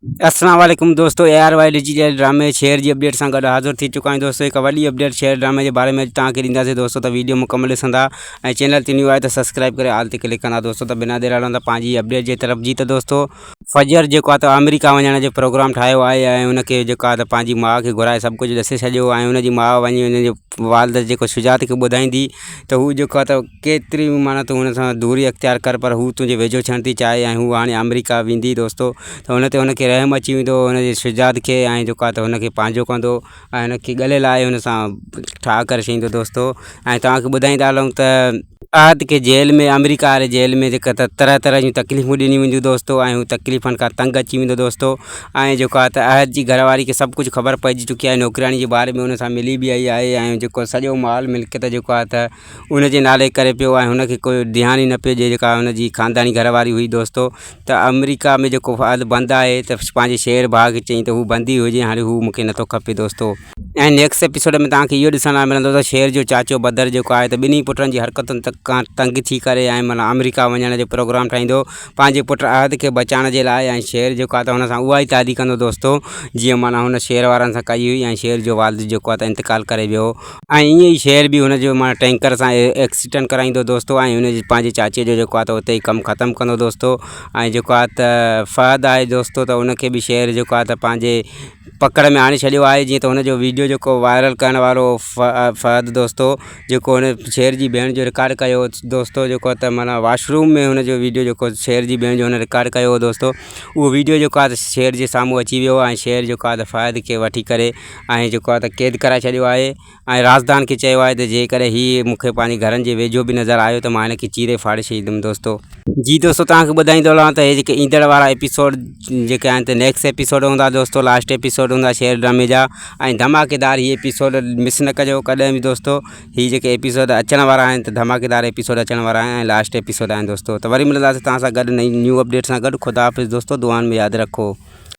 अस्सलाम वालेकुम दोस्तों, AR वाई डिजिटल ड्रामे शेयर जी अपडेट सां गॾु हाज़िर थी चुका आहियूं दोस्तों। हिकु वॾी अपडेट शेयर ड्रामे जे बारे में तव्हांखे ॾींदासीं दोस्तों। त वीडियो मुकमल ॾिसंदा ऐं चैनल ते न्यू आहे त सब्सक्राइब करे आल ते क्लिक कंदा दोस्तों। त बिना देर हलंदा पंहिंजी अपडेट जे तरफ़ जी। त दोस्तों फजर जेको आहे त अमेरिका वञण जो प्रोग्राम ठाहियो आहे ऐं हुनखे जेको आहे त पंहिंजी माउ खे घुराए सभु कुझु ॾसे छॾियो ऐं हुनजी माउ वञी हुनजे वालिद जेको शुजात खे ॿुधाईंदी त हू जेको आहे त केतिरी माना तूं हुन सां दूरी अख़्तियार कर, पर हू तुंहिंजे वेझो थियण थी चाहे ऐं हू हाणे अमेरिका वेंदी दोस्तों। त हुन ते हुनखे रहम अची वेंदो हुनजे शुजात खे ऐं जेको आहे त हुनखे पंहिंजो कंदो ऐं हुनखे गले लाइ हुन सां ठाह करे छॾींदो दोस्तों। ऐं तव्हांखे ॿुधाईंदा हलूं त अहद खे जेल में, अमेरिका वारे जेल में जेका तरह तरह जूं तकलीफ़ूं ॾिनियूं वेंदियूं दोस्तों ऐं हू तकलीफ़ुनि खां तंग अची वेंदो दोस्तों। ऐं जेको आहे त अहद जी घरवारी खे सभु कुझु ख़बर पइजी चुकी आहे, नौकिराणी जे बारे में हुन सां मिली बि आई आहे ऐं जेको सॼो माल मिल्कियत जेको आहे त उनजे नाले करे पियो ऐं हुनखे कोई ध्यानु ई न पियो ॾिए जेका हुनजी ख़ानदानी घरवारी हुई दोस्तों। त अमेरिका में जेको अहद बंदि आहे त पंहिंजे शेर भाउ खे चई त हू बंदी हुजे, हाणे हू मूंखे नथो खपे दोस्तों। ऐं नेक्स्ट एपिसोड में तव्हांखे इहो ॾिसण लाइ मिलंदो त शेर जो चाचो बदर जेको आहे त ॿिन्ही पुटनि जी हरकतुनि खां तंग थी करे ऐं माना अमेरिका वञण जो प्रोग्राम ठाहींदो पंहिंजे पुट अहद खे बचाइण जे लाइ। ऐं शेर जेको आहे त हुन सां उहा ई तादी कंदो दोस्तों जीअं माना हुन शेर वारनि सां कई हुई। ऐं शेर जो वालिद जेको आहे त इंतकाल करे वियो ऐं ईअं ई शेर बि हुनजो माना टैंकर सां एक्सीडेंट कराईंदो दोस्तों ऐं हुनजे पंहिंजे चाचे जो जेको आहे त उते ई कमु ख़तमु कंदो दोस्तों। ऐं जेको आहे त फ़हद आहे दोस्तों त उनखे बि शेर जेको आहे त पंहिंजे पकड़ में आणे छॾियो आहे। जीअं त हुनजो वीडियो जेको वायरल करण वारो फ़हद दोस्तों जेको हुन शेर जी भेण जो रिकॉर्ड कयो दोस्तों, जेको त माना वॉशरूम में हुनजो वीडियो जेको शेर जी भेण जो हुन रिकॉर्ड कयो हो दोस्तों, उहो वीडियो जेको आहे त शेर जे साम्हूं अची वियो ऐं शेर जेको आहे त फ़हद खे वठी करे ऐं जेको आहे त क़ैद कराए छॾियो आहे ऐं राज़दान खे चयो आहे त जेकॾहिं हीअ मूंखे पंहिंजे घरनि जे वेझो बि नज़र आयो त मां हिनखे चीरे फाड़े छॾींदुमि दोस्तों। जी दोस्तों, तव्हांखे ॿुधाईंदो हलां त हे जेके ईंदड़ वारा एपिसोड जेके आहिनि त नेक्स्ट एपिसोड हूंदा दोस्तों, लास्ट एपिसोड हूंदा शेर ड्रामे जा ऐं धमाकेदार हीअ एपिसोड मिस न कजो कॾहिं बि दोस्तों। हीअ जेके एपिसोड अचण वारा आहिनि त धमाकेदार एपिसोड अचण वारा आहिनि ऐं लास्ट एपिसोड आहिनि दोस्तों। त वरी मिलंदासीं तव्हां सां गॾु नई न्यू अपडेट सां गॾु। ख़ुदा हाफ़िज़ दोस्तों, दुआनि में यादि रखो।